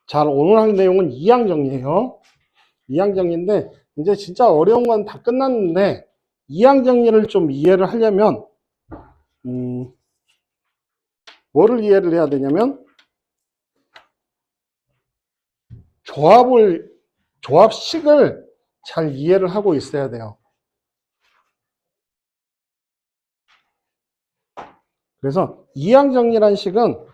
자, 오늘 할 내용은 이항정리예요. 이항정리인데 이제 진짜 어려운 건 다 끝났는데 이항정리를 좀 이해를 하려면 뭐를 이해를 해야 되냐면 조합식을 잘 이해를 하고 있어야 돼요. 그래서 이항정리라는 식은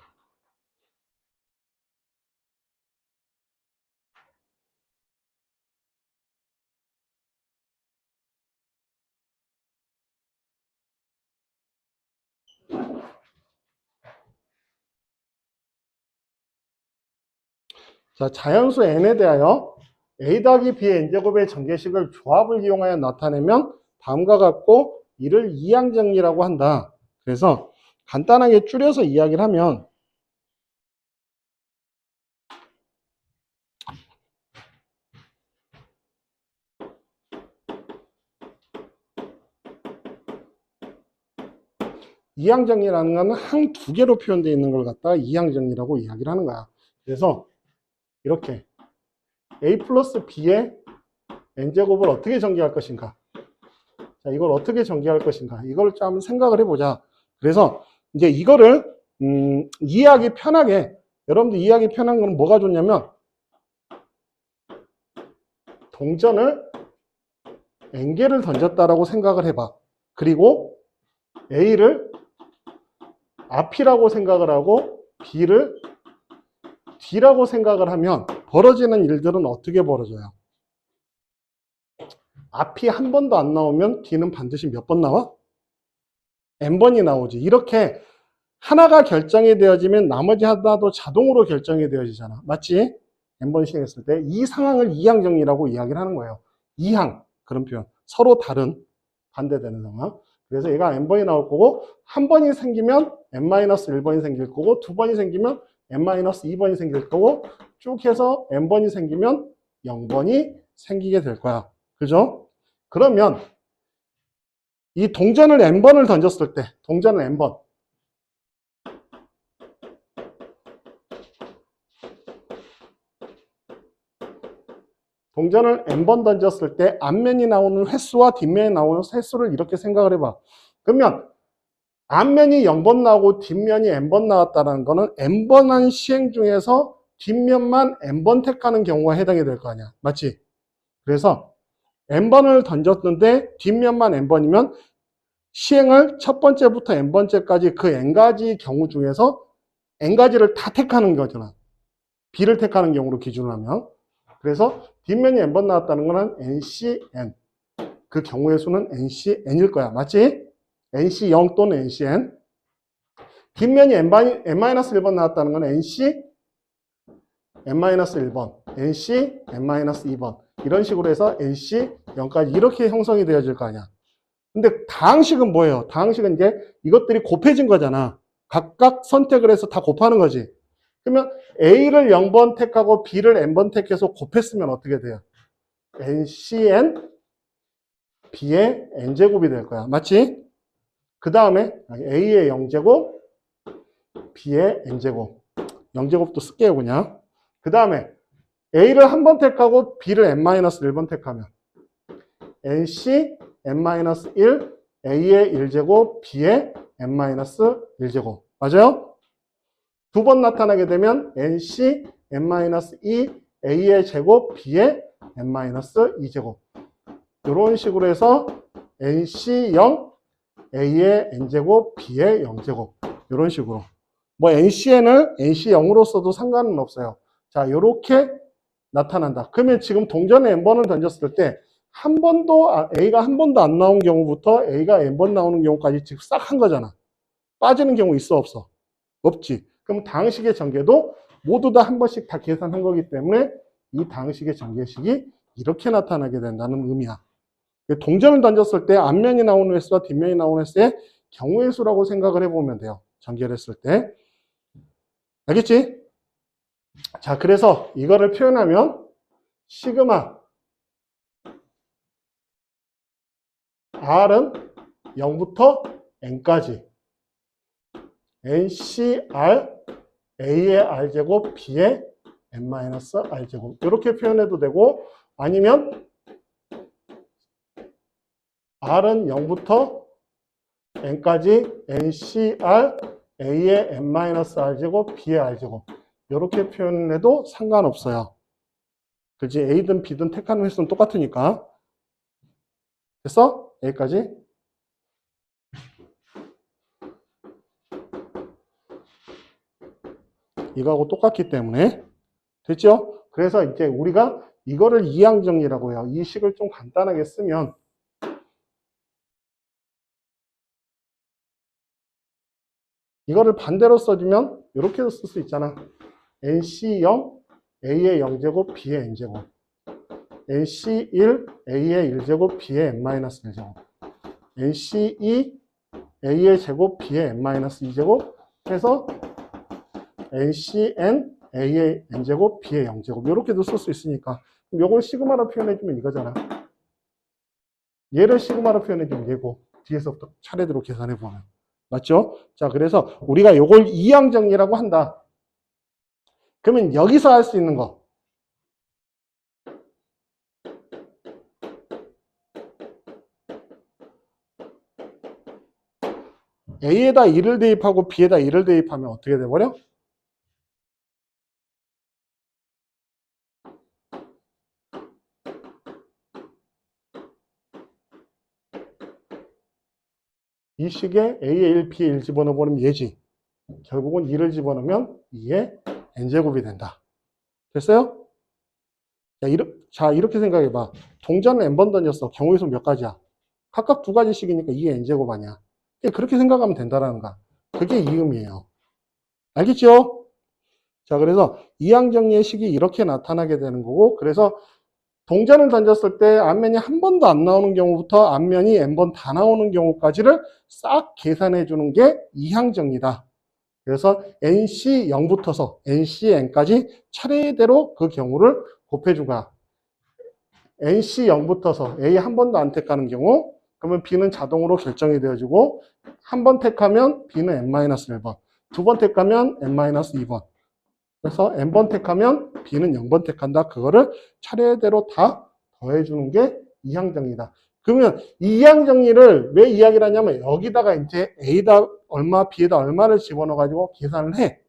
자, 자연수 n에 대하여 a 더하기 b의 n제곱의 전개식을 조합을 이용하여 나타내면 다음과 같고 이를 이항정리라고 한다. 그래서 간단하게 줄여서 이야기를 하면 이항정리라는 거는 항 두 개로 표현되어 있는 걸 갖다가 이항정리라고 이야기를 하는 거야. 그래서 이렇게 a 플러스 b의 n제곱을 어떻게 전개할 것인가. 자, 이걸 어떻게 전개할 것인가. 이걸 좀 한번 생각을 해보자. 그래서 이제 이거를 이해하기 편하게, 여러분들 이해하기 편한 건 뭐가 좋냐면 동전을 n개를 던졌다라고 생각을 해봐. 그리고 a를 앞이라고 생각을 하고 b를 뒤라고 생각을 하면 벌어지는 일들은 어떻게 벌어져요? 앞이 한 번도 안 나오면 뒤는 반드시 몇 번 나와? n번이 나오지. 이렇게 하나가 결정이 되어지면 나머지 하나도 자동으로 결정이 되어지잖아. 맞지? n번씩 했을 때 이 상황을 이항정리라고 이야기를 하는 거예요. 이항, 그런 표현. 서로 다른 반대되는 상황. 그래서 얘가 n번이 나올 거고 한 번이 생기면 n-1번이 생길 거고 두 번이 생기면 n-2번이 생길 거고 쭉 해서 n번이 생기면 0번이 생기게 될 거야. 그죠? 그러면 이 동전을 n번을 던졌을 때 동전을 n번 동전을 n번 던졌을 때 앞면이 나오는 횟수와 뒷면이 나오는 횟수를 이렇게 생각을 해봐. 그러면 앞면이 0번 나오고 뒷면이 n번 나왔다는 거는 n번한 시행 중에서 뒷면만 n번 택하는 경우가 해당이 될 거 아니야. 맞지? 그래서 n번을 던졌는데 뒷면만 n번이면 시행을 첫 번째부터 n번째까지 그 n가지 경우 중에서 n가지를 다 택하는 거잖아. b를 택하는 경우로 기준을 하면. 그래서 뒷면이 n번 나왔다는 거는 ncn. 그 경우의 수는 ncn일 거야. 맞지? nc0 또는 ncn. 뒷면이 n-1번 나왔다는 건 nc n-1번, nc n-2번. 이런 식으로 해서 nc 0까지 이렇게 형성이 되어질 거 아니야. 근데 다항식은 뭐예요? 다항식은 이제 이것들이 곱해진 거잖아. 각각 선택을 해서 다 곱하는 거지. 그러면 A를 0번 택하고 B를 N번 택해서 곱했으면 어떻게 돼요? NCN B의 N제곱이 될 거야. 맞지? 그 다음에 A의 0제곱, B의 N제곱. 0제곱도 쓸게요, 그냥. 그 다음에 A를 한 번 택하고 B를 N-1번 택하면 NC N-1, A의 1제곱, B의 N-1제곱. 맞아요? 두 번 나타나게 되면 NC N-2, A의 제곱, B의 N-2제곱. 이런 식으로 해서 NC0, A의 N제곱, B의 0제곱. 이런 식으로. 뭐 NCN을 NC0으로 써도 상관은 없어요. 자, 이렇게 나타난다. 그러면 지금 동전에 n번을 던졌을 때 한 번도 A가 한 번도 안 나온 경우부터 A가 n번 나오는 경우까지 지금 싹 한 거잖아. 빠지는 경우 있어 없어? 없지. 그럼 다항식의 전개도 모두 다 한 번씩 다 계산한 거기 때문에 이 다항식의 전개식이 이렇게 나타나게 된다는 의미야. 동전을 던졌을 때 앞면이 나오는 횟수와 뒷면이 나오는 횟수의 경우의 수라고 생각을 해보면 돼요. 전개를 했을 때. 알겠지? 자, 그래서 이거를 표현하면 시그마 R은 0부터 N까지 NCR A의 R제곱, B의 n-R제곱. 이렇게 표현해도 되고, 아니면 R은 0부터 N까지 NCR, A의 n-R제곱, B의 R제곱. 이렇게 표현해도 상관없어요. 그지? A든 B든 택하는 횟수는 똑같으니까. 됐어? 여기까지. 이거하고 똑같기 때문에. 됐죠? 그래서 이제 우리가 이거를 이항정리라고 해요. 이 식을 좀 간단하게 쓰면 이거를 반대로 써주면 이렇게도 쓸 수 있잖아. NC0, A의 0제곱, B의 N제곱. NC1, A의 1제곱, B의 n-1제곱. NC2, A의 제곱, B의 n-2제곱 해서 NCN, A의 N제곱, B의 0제곱. 이렇게도 쓸 수 있으니까. 그럼 이걸 시그마로 표현해주면 이거잖아. 얘를 시그마로 표현해주면 얘고, 뒤에서부터 차례대로 계산해보면. 맞죠? 자, 그래서 우리가 이걸 이항정리라고 한다. 그러면 여기서 할 수 있는 거. A에다 1을 대입하고 B에다 1을 대입하면 어떻게 돼버려? 이 식에 A에 1, B에 1 집어넣어버리면 얘지. 결국은 2를 집어넣으면 2의 N제곱이 된다. 됐어요? 자, 이렇게 생각해봐. 동전을 N번 던졌어. 경우의 수 몇 가지야? 각각 2가지씩이니까 2의 N제곱 아니야. 그렇게 생각하면 된다라는 거야. 그게 이 의미예요. 알겠죠? 자, 그래서 이항정리의 식이 이렇게 나타나게 되는 거고, 그래서 동전을 던졌을 때 앞면이 한 번도 안 나오는 경우부터 앞면이 n번 다 나오는 경우까지를 싹 계산해 주는 게 이항정리다. 그래서 NC 0부터서 NC N까지 차례대로 그 경우를 곱해준 거야. NC 0부터서 A 한 번도 안 택하는 경우, 그러면 B는 자동으로 결정이 되어지고, 한 번 택하면 B는 n-1번, 두 번 택하면 n-2번. 그래서 n번 택하면 B는 0번 택한다. 그거를 차례대로 다 더해주는 게 이항정리다. 그러면 이 이항정리를 왜 이야기를 하냐면 여기다가 이제 A다 얼마, B에다 얼마를 집어넣어가지고 계산을 해.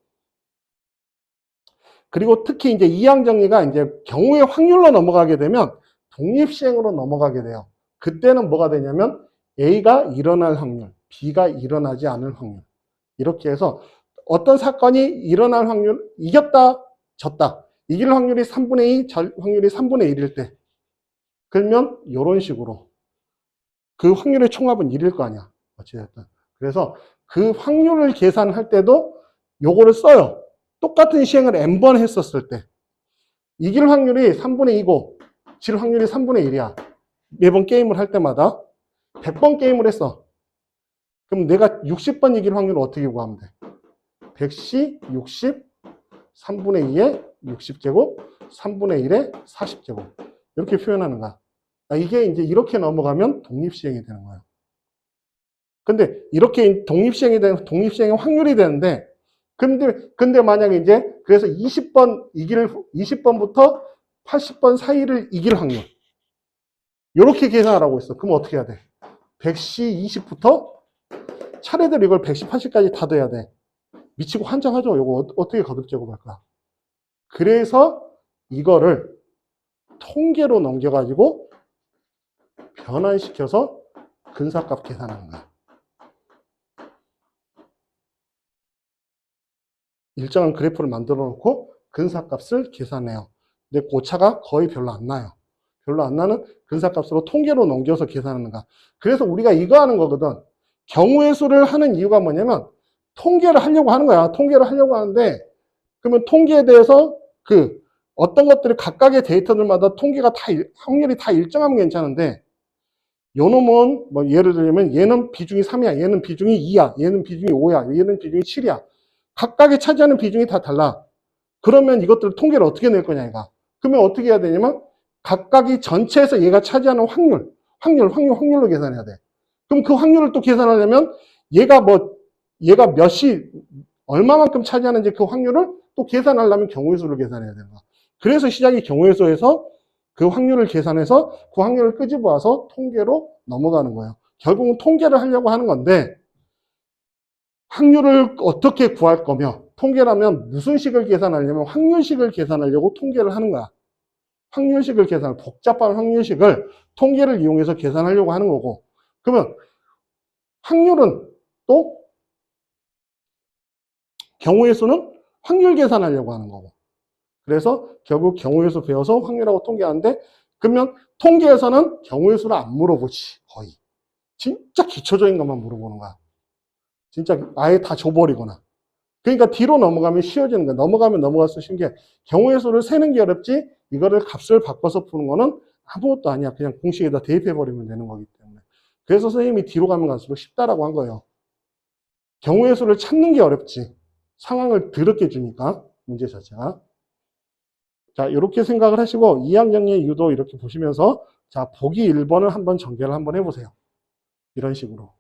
그리고 특히 이제 이항정리가 이제 경우의 확률로 넘어가게 되면 독립시행으로 넘어가게 돼요. 그때는 뭐가 되냐면 A가 일어날 확률, B가 일어나지 않을 확률. 이렇게 해서 어떤 사건이 일어날 확률, 이겼다, 졌다. 이길 확률이 3분의 2, 절 확률이 3분의 1일 때. 그러면 이런 식으로. 그 확률의 총합은 1일 거 아니야. 어찌됐든. 그래서 그 확률을 계산할 때도 요거를 써요. 똑같은 시행을 n번 했었을 때. 이길 확률이 3분의 2고, 질 확률이 3분의 1이야. 매번 게임을 할 때마다. 100번 게임을 했어. 그럼 내가 60번 이길 확률을 어떻게 구하면 돼? 100시 60, 3분의 2에 60제곱, 3분의 1에 40제곱. 이렇게 표현하는 거야. 이게 이제 이렇게 넘어가면 독립시행이 되는 거예요. 근데 이렇게 독립시행의 확률이 되는데, 근데 만약에 이제, 그래서 20번부터 80번 사이를 이길 확률. 이렇게 계산하라고 했어. 그럼 어떻게 해야 돼? 100시 20부터 차례대로 이걸 110, 80까지 다 돼야 돼. 미치고 환장하죠. 이거 어떻게 거듭제곱할 거야. 그래서 이거를 통계로 넘겨가지고 변환시켜서 근사값 계산하는 거야. 일정한 그래프를 만들어 놓고 근사값을 계산해요. 근데 고차가 거의 별로 안 나요. 별로 안 나는 근사값으로 통계로 넘겨서 계산하는 거야. 그래서 우리가 이거 하는 거거든. 경우의 수를 하는 이유가 뭐냐면 통계를 하려고 하는 거야. 통계를 하려고 하는데 그러면 통계에 대해서 어떤 것들이 각각의 데이터들마다 통계가 확률이 다 일정하면 괜찮은데 요 놈은 뭐 예를 들면 얘는 비중이 3이야. 얘는 비중이 2야. 얘는 비중이 5야. 얘는 비중이 7이야. 각각이 차지하는 비중이 다 달라. 그러면 이것들 통계를 어떻게 낼 거냐 이거. 그러면 어떻게 해야 되냐면 각각이 전체에서 얘가 차지하는 확률로 계산해야 돼. 그럼 그 확률을 또 계산하려면 얘가 몇 시, 얼마만큼 차지하는지 그 확률을 또 계산하려면 경우의 수를 계산해야 되는 거야. 그래서 시작이 경우의 수에서 그 확률을 계산해서 그 확률을 끄집어 와서 통계로 넘어가는 거예요. 결국은 통계를 하려고 하는 건데 확률을 어떻게 구할 거며 통계라면 무슨 식을 계산하려면 확률식을 계산하려고 통계를 하는 거야. 확률식을 계산, 복잡한 확률식을 통계를 이용해서 계산하려고 하는 거고 그러면 확률은 또 경우의 수는 확률 계산하려고 하는 거고 그래서 결국 경우의 수 배워서 확률하고 통계하는데 그러면 통계에서는 경우의 수를 안 물어보지 거의 진짜 기초적인 것만 물어보는 거야 진짜 아예 다 줘버리거나 그러니까 뒤로 넘어가면 쉬워지는 거야 넘어가면 넘어갈수록 쉬운 게 경우의 수를 세는 게 어렵지 이거를 값을 바꿔서 푸는 거는 아무것도 아니야 그냥 공식에다 대입해버리면 되는 거기 때문에 그래서 선생님이 뒤로 가면 갈수록 쉽다라고 한 거예요 경우의 수를 찾는 게 어렵지 상황을 더럽게 주니까 문제 자체가 자 이렇게 생각을 하시고 2학년의 유도 이렇게 보시면서 자 보기 1번을 한번 전개를 한번 해보세요 이런 식으로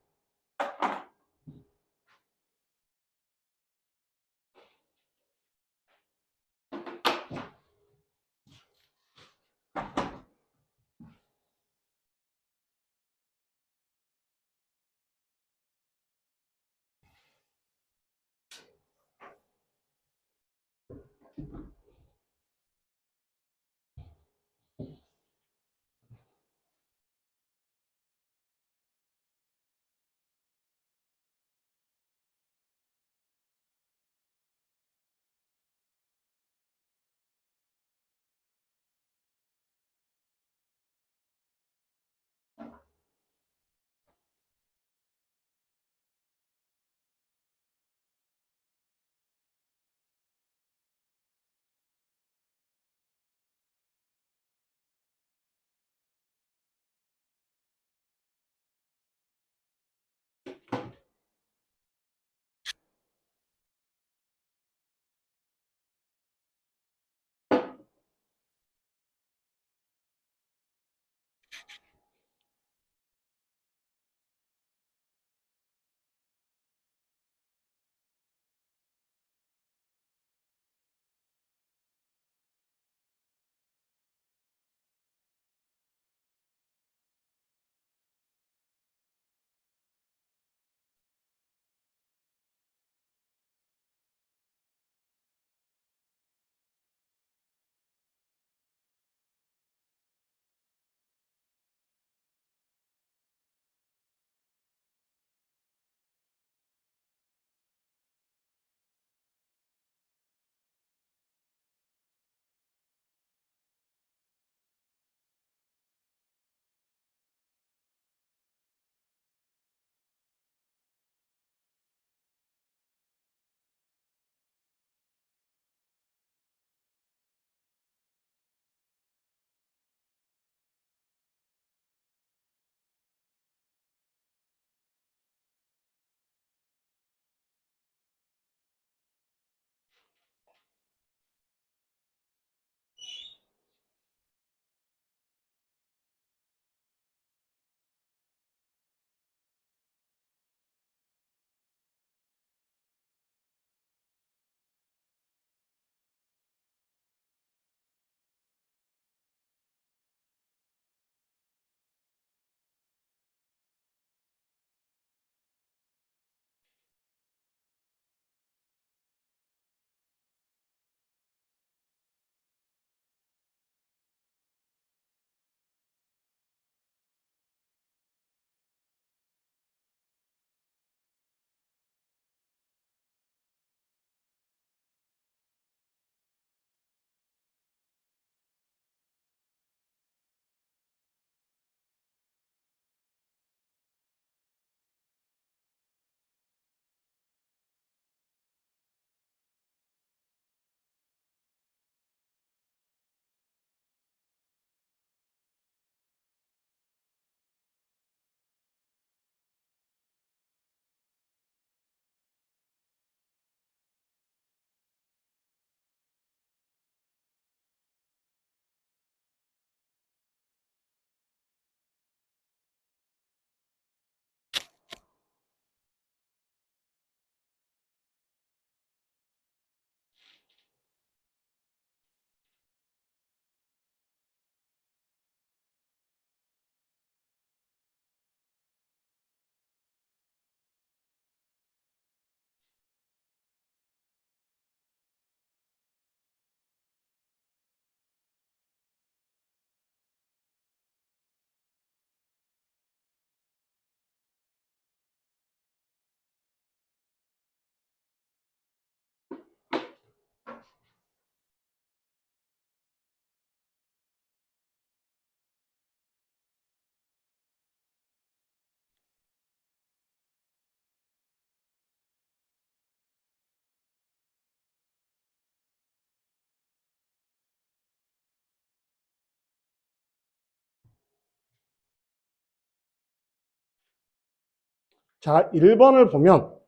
자, 1번을 보면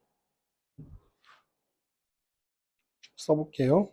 써볼게요.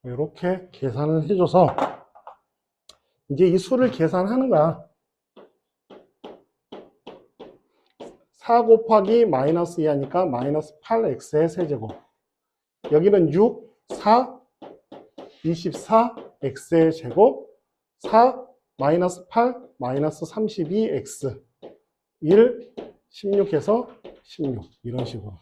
이렇게 계산을 해줘서 이제 이 수를 계산하는 거야. 4 곱하기 마이너스 2 하니까 마이너스 8x의 세제곱. 여기는 6, 4, 24x의 제곱, 4, 마이너스 8, 마이너스 32x, 1, 16에서 16 이런 식으로.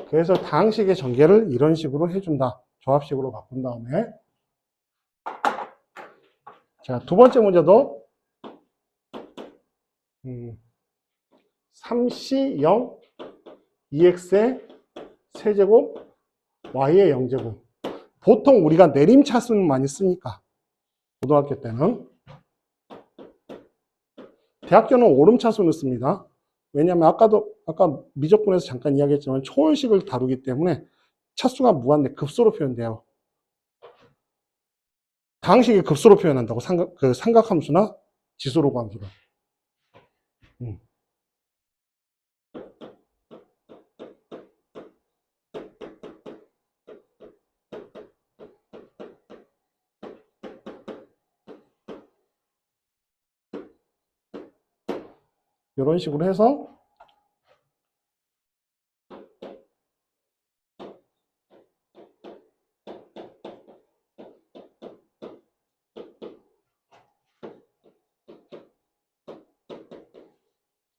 그래서 다항식의 전개를 이런 식으로 해준다. 조합식으로 바꾼 다음에 자, 두 번째 문제도 3c0 2x의 세제곱 y의 0제곱. 보통 우리가 내림차수는 많이 쓰니까 고등학교 때는. 대학교는 오름차수는 씁니다. 왜냐하면 아까 미적분에서 잠깐 이야기했지만 초월식을 다루기 때문에 차수가 무한대 급소로 표현돼요. 다항식이 급소로 표현한다고 삼각함수나 지수로 함수를. 이런 식으로 해서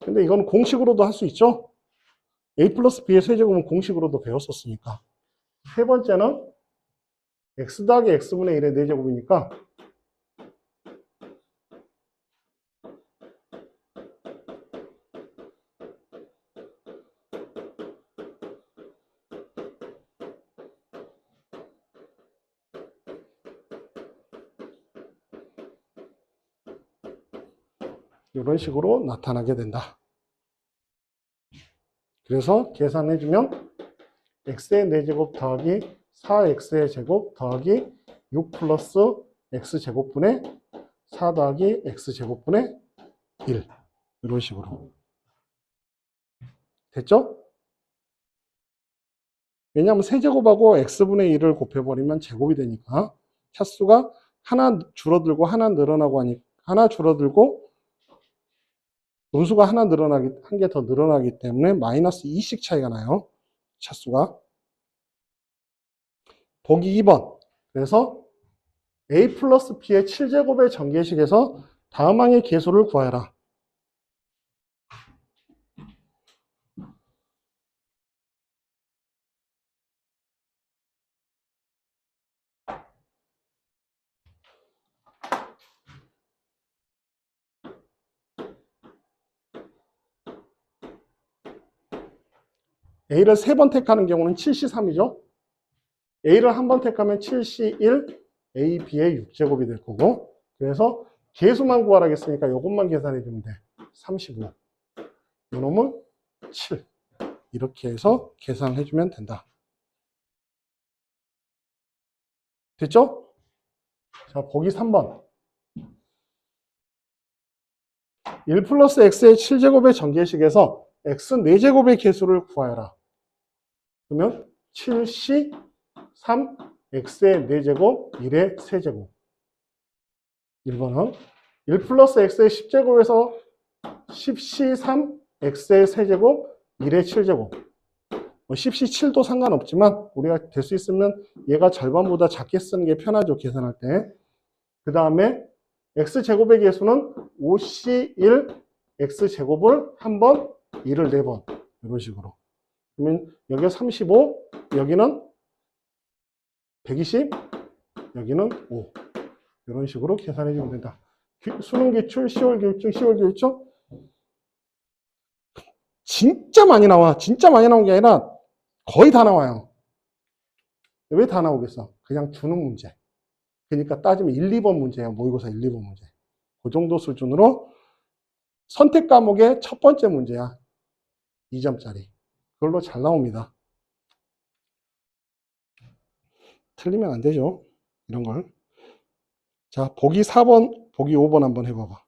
근데 이건 공식으로도 할 수 있죠. a 플러스 b의 세제곱은 공식으로도 배웠었으니까. 세 번째는 x 더하기 x분의 1의 4제곱이니까 이런 식으로 나타나게 된다. 그래서 계산해주면 x의 4제곱 더하기 4x의 제곱 더하기 6 플러스 x제곱분의 4 더하기 x제곱분의 1 이런 식으로 됐죠? 왜냐하면 세제곱하고 x분의 1을 곱해버리면 제곱이 되니까 차수가 하나 줄어들고 하나 늘어나고 하나 줄어들고 분수가 하나 늘어나기, 한 개 더 늘어나기 때문에 마이너스 2씩 차이가 나요. 차수가. 보기 2번. 그래서 a 플러스 b의 7제곱의 전개식에서 다음항의 계수를 구하여라. a를 3번 택하는 경우는 7C3이죠. a를 한 번 택하면 7C1, a, b의 6제곱이 될 거고 그래서 계수만 구하라겠으니까 이것만 계산해 주면 돼. 35. 이놈은 7. 이렇게 해서 계산해 주면 된다. 됐죠? 자, 보기 3번. 1 플러스 x의 7제곱의 전개식에서 x 4제곱의 개수를 구하여라. 그러면 7c 3 x의 4제곱 1의 세제곱. 1번은 1 플러스 x의 10제곱에서 10c 3 x의 세제곱 1의 7제곱. 10c7도 상관없지만 우리가 될 수 있으면 얘가 절반보다 작게 쓰는 게 편하죠. 계산할 때. 그 다음에 x제곱의 개수는 5c1 x제곱을 한 번, 1을 4번 이런 식으로. 그러면 여기가 35, 여기는 120, 여기는 5. 이런 식으로 계산해 주면 된다. 수능 기출, 10월 교육중, 10월 교육중 진짜 많이 나와. 진짜 많이 나온 게 아니라 거의 다 나와요. 왜 다 나오겠어? 그냥 주는 문제. 그러니까 따지면 1, 2번 문제예요. 모의고사 1, 2번 문제. 그 정도 수준으로 선택 과목의 첫 번째 문제야. 2점짜리. 그걸로 잘 나옵니다. 틀리면 안 되죠. 이런 걸. 자, 보기 4번, 보기 5번 한번 해봐봐.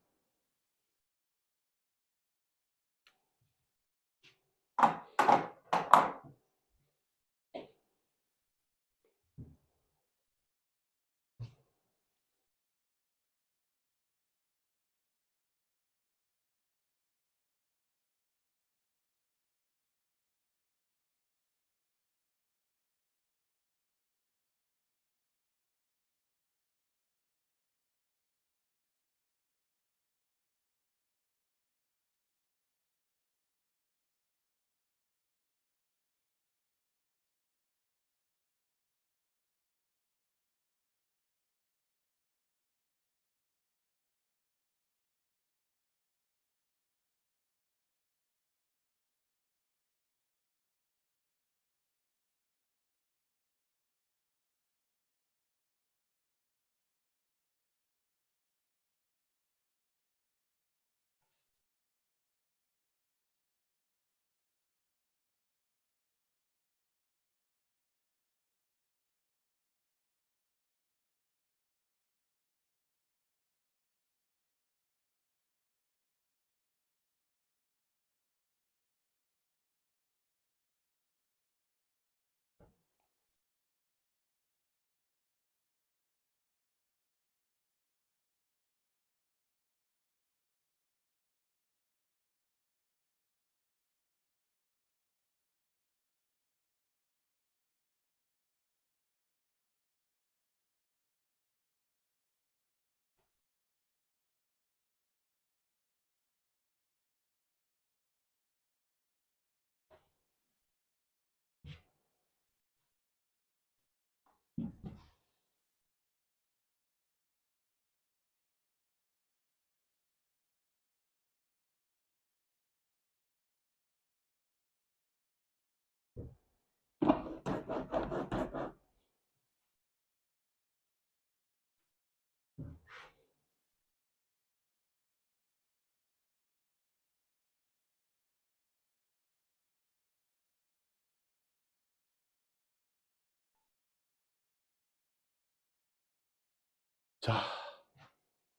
자,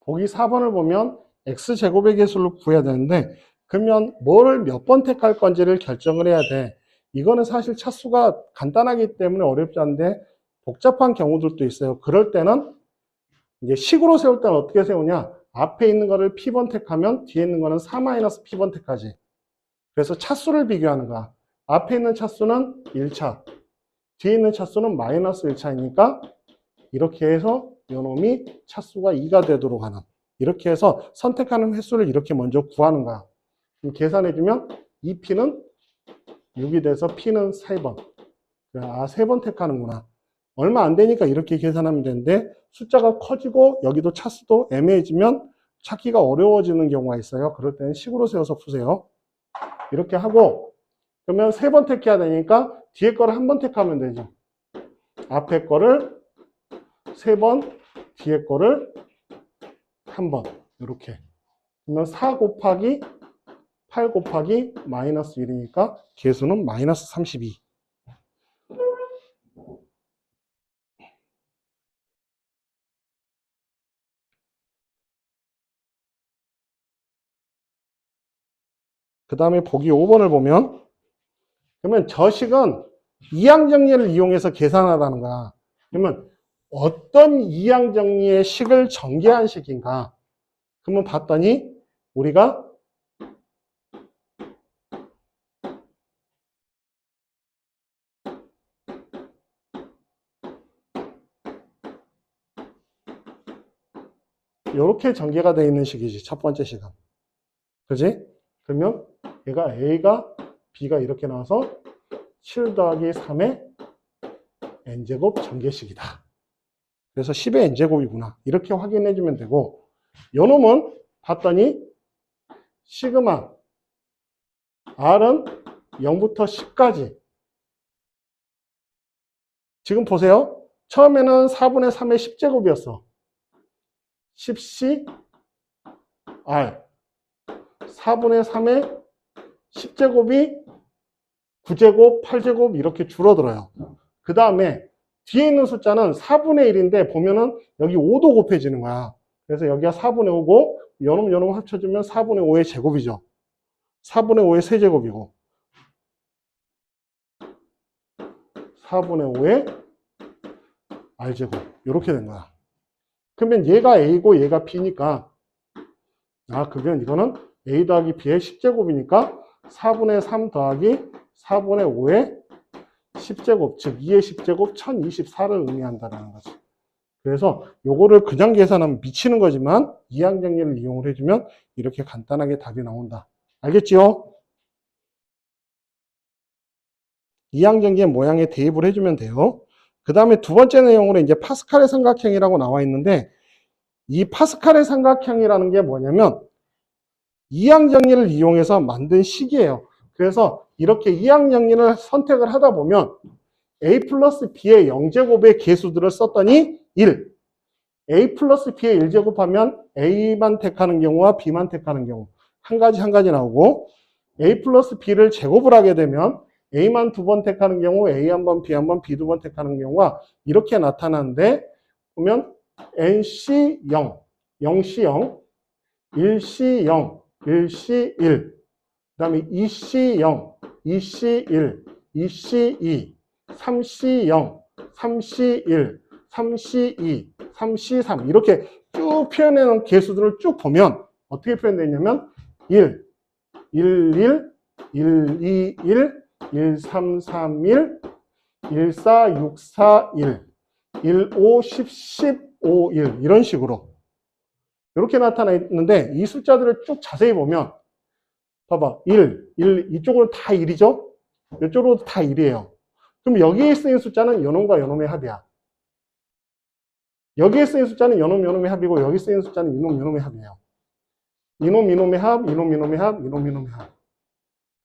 보기 4번을 보면 x제곱의 개수를 구해야 되는데 그러면 뭐를 몇 번 택할 건지를 결정을 해야 돼. 이거는 사실 차수가 간단하기 때문에 어렵지 않은데 복잡한 경우들도 있어요. 그럴 때는 이제 식으로 세울 때는 어떻게 세우냐? 앞에 있는 거를 p번 택하면 뒤에 있는 거는 4-p번 택하지. 그래서 차수를 비교하는 거야. 앞에 있는 차수는 1차, 뒤에 있는 차수는 -1차이니까 이렇게 해서 요놈이 차수가 2가 되도록 하는, 이렇게 해서 선택하는 횟수를 이렇게 먼저 구하는 거야. 그럼 계산해주면 2p는 6이 돼서 p는 3번. 아, 3번 택하는구나. 얼마 안 되니까 이렇게 계산하면 되는데 숫자가 커지고 여기도 차수도 애매해지면 찾기가 어려워지는 경우가 있어요. 그럴 때는 식으로 세워서 푸세요. 이렇게 하고 그러면 3번 택해야 되니까 뒤에 거를 한 번 택하면 되죠. 앞에 거를 3번, 뒤에 거를 한 번. 이렇게. 그러면 4 곱하기 8 곱하기 -1이니까 개수는 -32. 그 다음에 보기 5번을 보면 그러면 저 식은 이항정리를 이용해서 계산하라는 거야. 그러면 어떤 이항정리의 식을 전개한 식인가? 그러면 봤더니 우리가 이렇게 전개가 되어 있는 식이지. 첫 번째 식은. 그지? 그러면 얘가 A가 B가 이렇게 나와서 7 더하기 3의 n제곱 전개식이다. 그래서 10의 n제곱이구나. 이렇게 확인해 주면 되고, 요 놈은 봤더니 시그마 R은 0부터 10까지. 지금 보세요. 처음에는 4분의 3의 10제곱이었어. 10C R. 4분의 3의 10제곱이 9제곱, 8제곱 이렇게 줄어들어요. 그 다음에 뒤에 있는 숫자는 4분의 1인데 보면은 여기 5도 곱해지는 거야. 그래서 여기가 4분의 5고 요놈 합쳐주면 4분의 5의 제곱이죠. 4분의 5의 세제곱이고 4분의 5의 R제곱 이렇게 된 거야. 그러면 얘가 A고 얘가 B니까 그러면 이거는 A 더하기 B의 10제곱이니까 4분의 3 더하기 4분의 5의 10제곱, 즉 2의 10제곱 1024를 의미한다는 거지. 그래서 요거를 그냥 계산하면 미치는 거지만 이항정리를 이용을 해주면 이렇게 간단하게 답이 나온다. 알겠지요? 이항정리의 모양에 대입을 해주면 돼요. 그 다음에 두 번째 내용으로 이제 파스칼의 삼각형이라고 나와 있는데, 이 파스칼의 삼각형이라는 게 뭐냐면 이항정리를 이용해서 만든 식이에요. 그래서 이렇게 이항정리를 선택을 하다 보면 A 플러스 B의 0제곱의 개수들을 썼더니 1. A 플러스 B의 1제곱하면 A만 택하는 경우와 B만 택하는 경우 한 가지 나오고, A 플러스 B를 제곱을 하게 되면 A만 두 번 택하는 경우 A 한 번, B 한 번, B 두 번 택하는 경우가 이렇게 나타나는데, 보면 NC0, 0C0, 1C0, 1C1, 그 다음에 2C0, 2C1, 2C2, 3C0, 3C1, 3C2, 3C3 이렇게 쭉 표현해 놓은 개수들을 쭉 보면 어떻게 표현되어 있냐면 1, 1, 1, 1, 2, 1, 1, 3, 3, 1, 1, 4, 6, 4, 1, 1, 5, 10, 10, 5, 1 이런 식으로 이렇게 나타나 있는데, 이 숫자들을 쭉 자세히 보면 봐봐. 1, 1 이쪽으로 다 1이죠? 이쪽으로도 다 1이에요. 그럼 여기에 쓰인 숫자는 요놈과 요놈의 합이야. 여기에 쓰인 숫자는 요놈의 합이고 여기 쓰인 숫자는 요놈의 합이에요. 이놈의 합, 이놈의 합, 이놈의 합.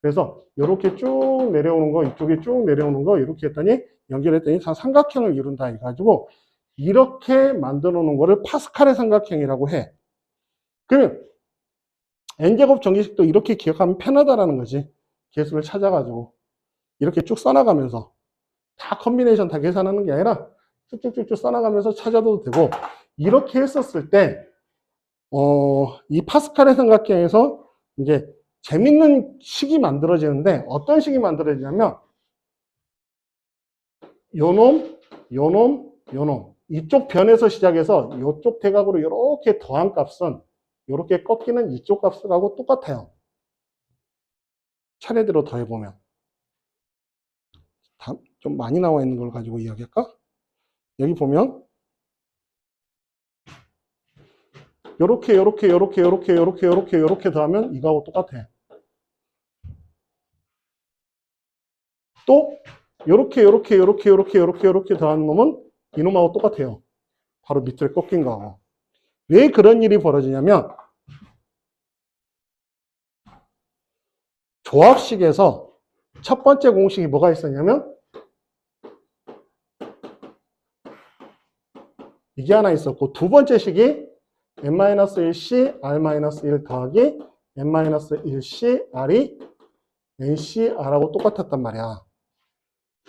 그래서 이렇게 쭉 내려오는 거, 이쪽에 쭉 내려오는 거 이렇게 했더니 연결했더니 삼각형을 이룬다 해가지고 이렇게 만들어 놓은 거를 파스칼의 삼각형이라고 해. 그러면 n제곱 전개식도 이렇게 기억하면 편하다라는 거지. 개수를 찾아가지고 이렇게 쭉 써나가면서 다 컨비네이션 다 계산하는 게 아니라 쭉쭉쭉쭉 써나가면서 찾아도 되고, 이렇게 했었을 때 이 파스칼의 삼각형에서 이제 재밌는 식이 만들어지는데, 어떤 식이 만들어지냐면 요놈 이쪽 변에서 시작해서 이쪽 대각으로 이렇게 더한 값은 이렇게 꺾이는 이쪽 값하고 똑같아요. 차례대로 더해보면. 좀 많이 나와 있는 걸 가지고 이야기할까? 여기 보면 요렇게 더하면 이거하고 똑같아. 또 요렇게 더하는 놈은 이놈하고 똑같아요. 바로 밑을 꺾인 거하고. 왜 그런 일이 벌어지냐면 조합식에서 첫 번째 공식이 뭐가 있었냐면 이게 하나 있었고, 두 번째 식이 n-1c r-1 더하기 n-1c r이 ncr하고 똑같았단 말이야.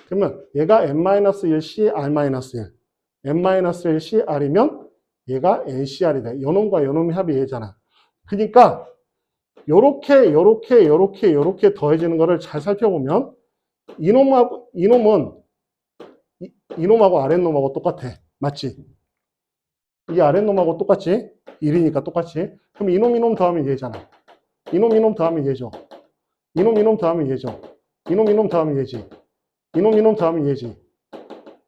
그러면 얘가 n-1c r-1, n-1c r이면 얘가 ncr이 돼. 요놈과 요놈의 합이 얘잖아. 그러니까 요렇게 더해지는 거를 잘 살펴보면 이놈은 이놈하고 아랫놈하고 똑같아. 맞지? 이 아랫놈하고 똑같지? 1이니까 똑같지? 그럼 이놈 더하면 얘잖아. 이놈 더하면 얘죠. 이놈 더하면 얘죠. 이놈 더하면 얘지. 이놈 더하면 얘지.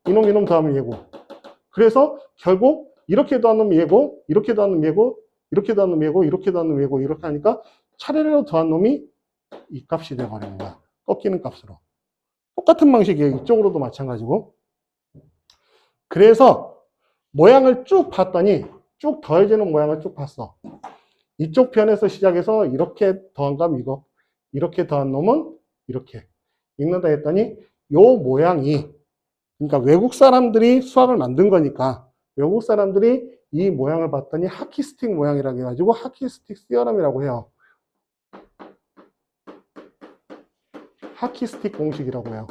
이놈 더하면 얘고. 그래서 결국 이렇게 더하면 얘고, 이렇게 더하면 얘고, 이렇게 더하면 얘고, 이렇게 더하면 얘고, 이렇게 하니까 차례로 더한 놈이 이 값이 돼버리는 거야. 꺾이는 값으로. 똑같은 방식이에요. 이쪽으로도 마찬가지고. 그래서 모양을 쭉 봤더니 쭉 더해지는 모양을 쭉 봤어. 이쪽 편에서 시작해서 이렇게 더한 감 이거, 이렇게 더한 놈은 이렇게 읽는다 했더니 요 모양이, 그러니까 외국 사람들이 수학을 만든 거니까 외국 사람들이 이 모양을 봤더니 하키스틱 모양이라고 해가지고 하키스틱 시어럼이라고 해요. 하키스틱 공식이라고 해요.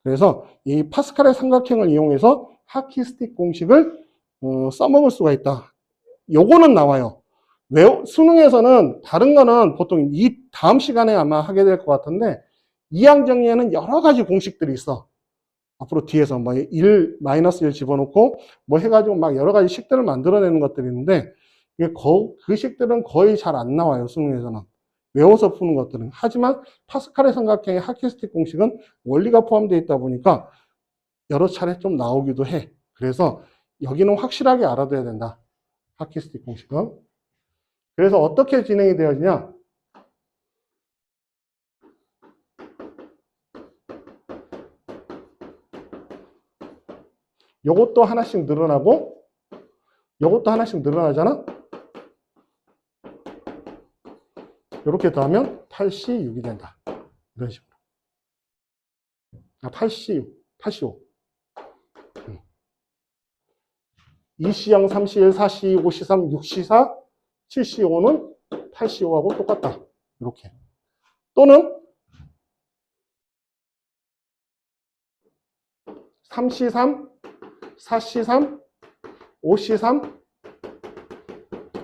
그래서 이 파스칼의 삼각형을 이용해서 하키스틱 공식을 써먹을 수가 있다. 요거는 나와요. 수능에서는 다른 거는 보통 이 다음 시간에 아마 하게 될 것 같은데, 이항 정리에는 여러 가지 공식들이 있어. 앞으로 뒤에서 뭐 1, 마이너스 1 집어넣고 뭐 해가지고 막 여러 가지 식들을 만들어내는 것들이 있는데, 그 식들은 거의 잘 안 나와요, 수능에서는. 외워서 푸는 것들은. 하지만 파스칼의 삼각형의 하키스틱 공식은 원리가 포함되어 있다 보니까 여러 차례 좀 나오기도 해. 그래서 여기는 확실하게 알아둬야 된다. 하키스틱 공식은. 그래서 어떻게 진행이 되어지냐? 요것도 하나씩 늘어나고 요것도 하나씩 늘어나잖아? 이렇게 더하면 86이 된다. 이런 식으로. 86, 85. 2C0, 3C1, 4C2, 5C3, 6C4, 7C5는 85하고 똑같다. 이렇게. 또는 3C3, 4C3, 5C3,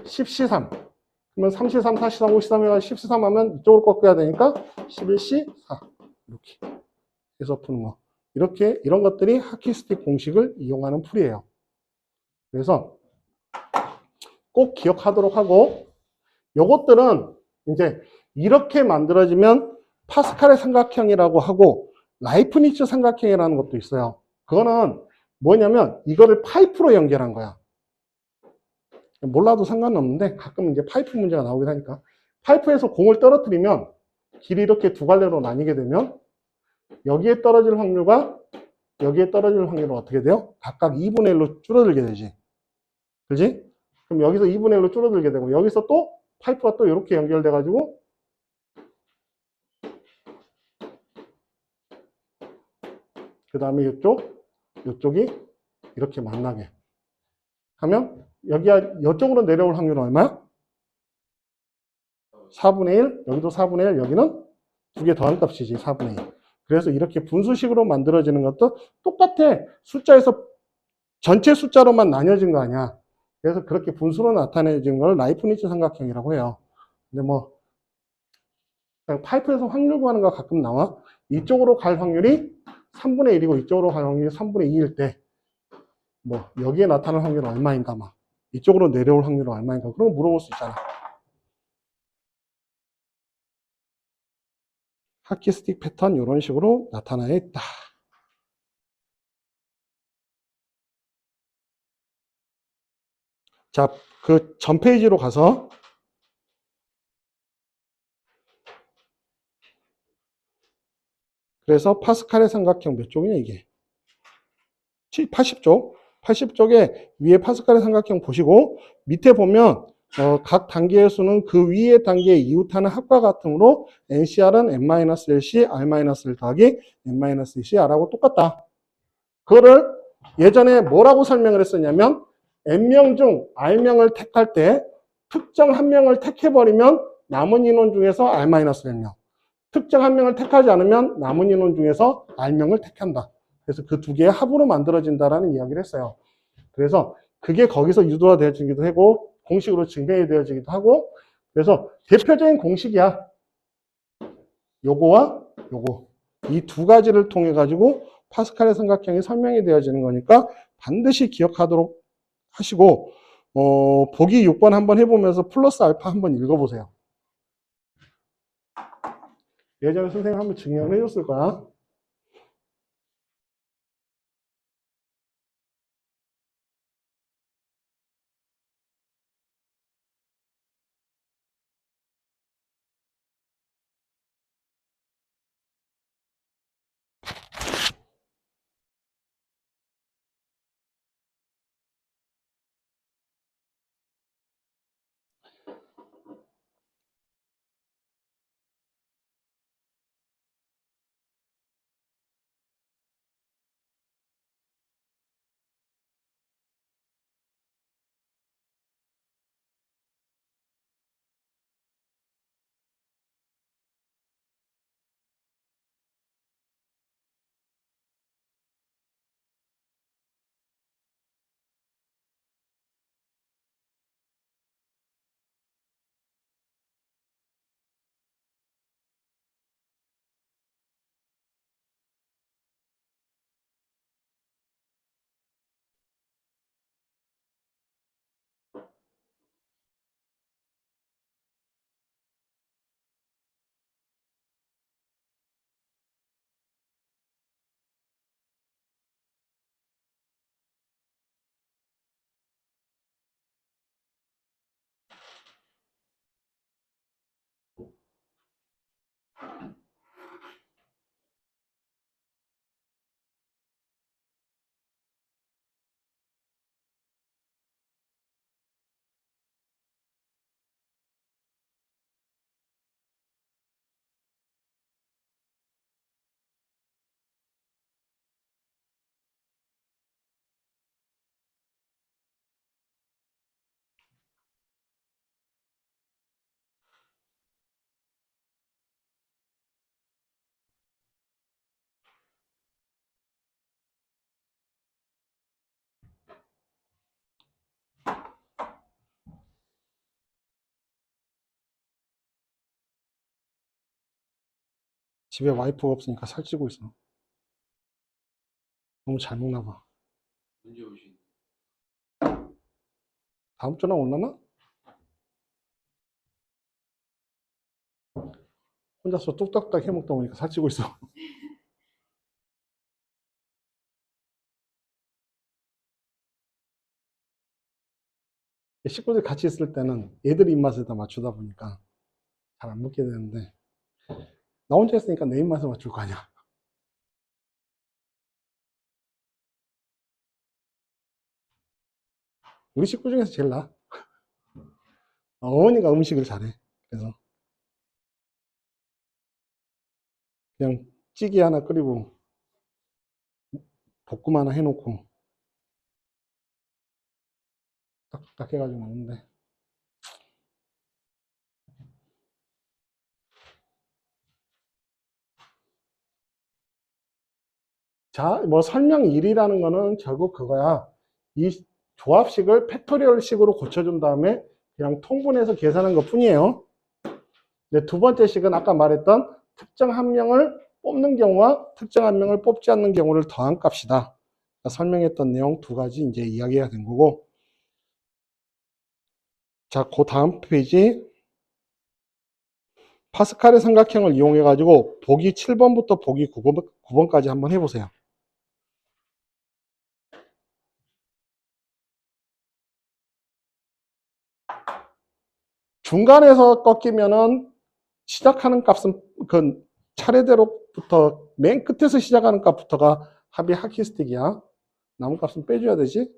10C3. 그러면 3C3, 4C3, 5C3 해가지고 10C3 하면 이쪽으로 꺾여야 되니까 11C4. 이렇게 해서 푸는 거. 이렇게, 이런 것들이 하키스틱 공식을 이용하는 풀이에요. 그래서 꼭 기억하도록 하고, 요것들은 이제 이렇게 만들어지면 파스칼의 삼각형이라고 하고, 라이프니츠 삼각형이라는 것도 있어요. 그거는 뭐냐면 이거를 파이프로 연결한 거야. 몰라도 상관없는데 가끔 이제 파이프 문제가 나오긴 하니까, 파이프에서 공을 떨어뜨리면 길이 이렇게 두 갈래로 나뉘게 되면 여기에 떨어질 확률과 여기에 떨어질 확률은 어떻게 돼요? 각각 2분의 1로 줄어들게 되지. 그지? 그럼 여기서 2분의 1로 줄어들게 되고, 여기서 또 파이프가 또 이렇게 연결돼 가지고 그 다음에 이쪽이 이렇게 만나게 하면 이쪽으로 내려올 확률은 얼마야? 4분의 1, 여기도 4분의 1, 여기는 두 개 더한 값이지, 4분의 1. 그래서 이렇게 분수식으로 만들어지는 것도 똑같아. 숫자에서 전체 숫자로만 나뉘어진 거 아니야. 그래서 그렇게 분수로 나타내진 걸 라이프니츠 삼각형이라고 해요. 근데 뭐 파이프에서 확률 구하는 거 가끔 나와. 이쪽으로 갈 확률이 3분의 1이고 이쪽으로 갈 확률이 3분의 2일 때, 뭐 여기에 나타날 확률은 얼마인가, 막 이쪽으로 내려올 확률은 얼마인가, 그런 거 물어볼 수 있잖아. 하키스틱 패턴 이런 식으로 나타나 있다. 자, 그 전 페이지로 가서 그래서 파스칼의 삼각형 몇 쪽이냐 이게? 80쪽. 80쪽에 위에 파스칼의 삼각형 보시고 밑에 보면 각 단계의 수는 그 위의 단계에 이웃하는 합과 같으므로 NCR은 n-1C, r-1 더하기 n-2CR하고 똑같다. 그거를 예전에 뭐라고 설명을 했었냐면, n명 중 r명을 택할 때 특정 한 명을 택해버리면 남은 인원 중에서 r-1명, 특정 한 명을 택하지 않으면 남은 인원 중에서 r명을 택한다. 그래서 그 두 개의 합으로 만들어진다라는 이야기를 했어요. 그래서 그게 거기서 유도가 되어지기도 하고 공식으로 증명이 되어지기도 하고, 그래서 대표적인 공식이야. 요거와 요거. 이 두 가지를 통해 가지고 파스칼의 삼각형이 설명이 되어지는 거니까 반드시 기억하도록 하시고, 보기 6번 한번 해보면서 플러스 알파 한번 읽어보세요. 예전에 선생님 한번 증명을 해줬을 거야. 집에 와이프가 없으니까 살찌고 있어. 너무 잘 먹나 봐. 언제 오신? 다음 주나 올라나? 혼자서 뚝딱뚝딱 해먹다 보니까 살찌고 있어. 식구들 같이 있을 때는 애들 입맛에다 맞추다 보니까 잘 안 먹게 되는데, 나 혼자 있으니까 내 입맛에 맞출 거 아니야. 우리 식구 중에서 제일 나아. 어머니가 음식을 잘해. 그래서 그냥 찌개 하나 끓이고 볶음 하나 해놓고 딱딱 해가지고 먹는데, 자, 뭐 설명 1이라는 거는 결국 그거야. 이 조합식을 팩토리얼식으로 고쳐준 다음에 그냥 통분해서 계산한 것 뿐이에요. 근데 두 번째 식은 아까 말했던 특정 한 명을 뽑는 경우와 특정 한 명을 뽑지 않는 경우를 더한 값이다. 설명했던 내용 두 가지 이제 이야기가 된 거고. 자, 그 다음 페이지. 파스칼의 삼각형을 이용해 가지고 보기 7번부터 보기 9번까지 한번 해보세요. 중간에서 꺾이면은 시작하는 값은 그 차례대로부터 맨 끝에서 시작하는 값부터가 합의 하키스틱이야. 남은 값은 빼줘야 되지.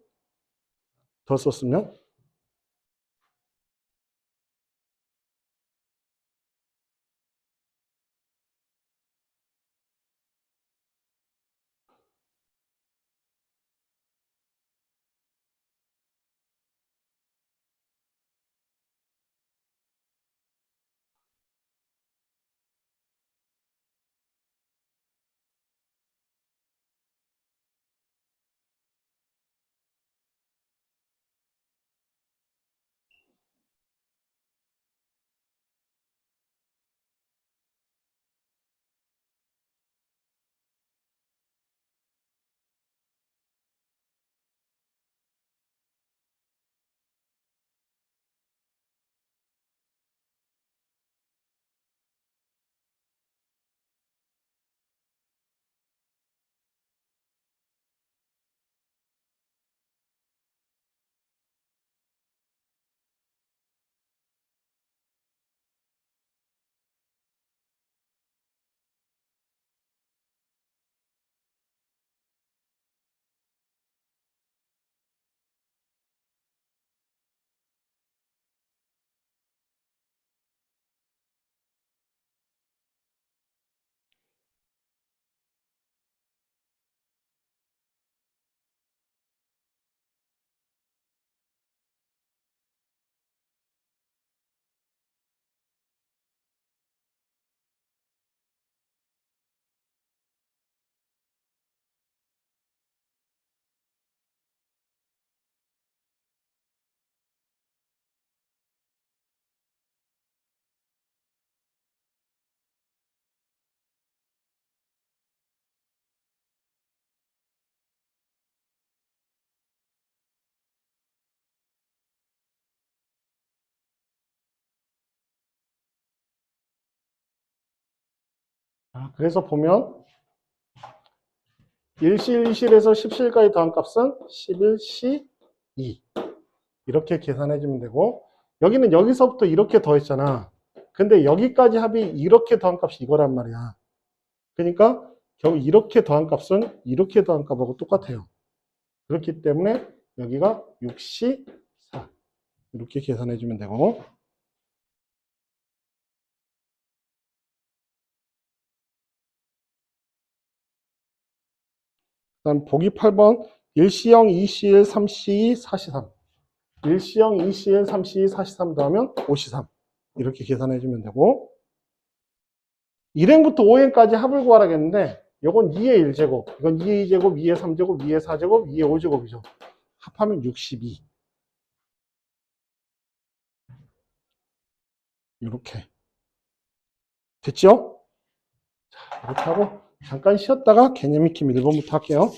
더 썼으면. 그래서 보면 1시, 1실에서 10실까지 더한 값은 11C 2 이렇게 계산해주면 되고, 여기는 여기서부터 이렇게 더했잖아. 근데 여기까지 합이 이렇게 더한 값이 이거란 말이야. 그러니까 결국 이렇게 더한 값은 이렇게 더한 값하고 똑같아요. 그렇기 때문에 여기가 6C 4 이렇게 계산해주면 되고, 그다음 보기 8번 1C0, 2C1, 3C2, 4C3 1C0, 2C1, 3C2, 4C3 더하면 5C3 이렇게 계산해주면 되고, 1행부터 5행까지 합을 구하라겠는데 이건 2의 1제곱, 이건 2의 2제곱, 2의 3제곱, 2의 4제곱, 2의 5제곱이죠. 합하면 62 이렇게 됐죠? 이렇게 하고 잠깐 쉬었다가 개념 익힘 1번부터 할게요.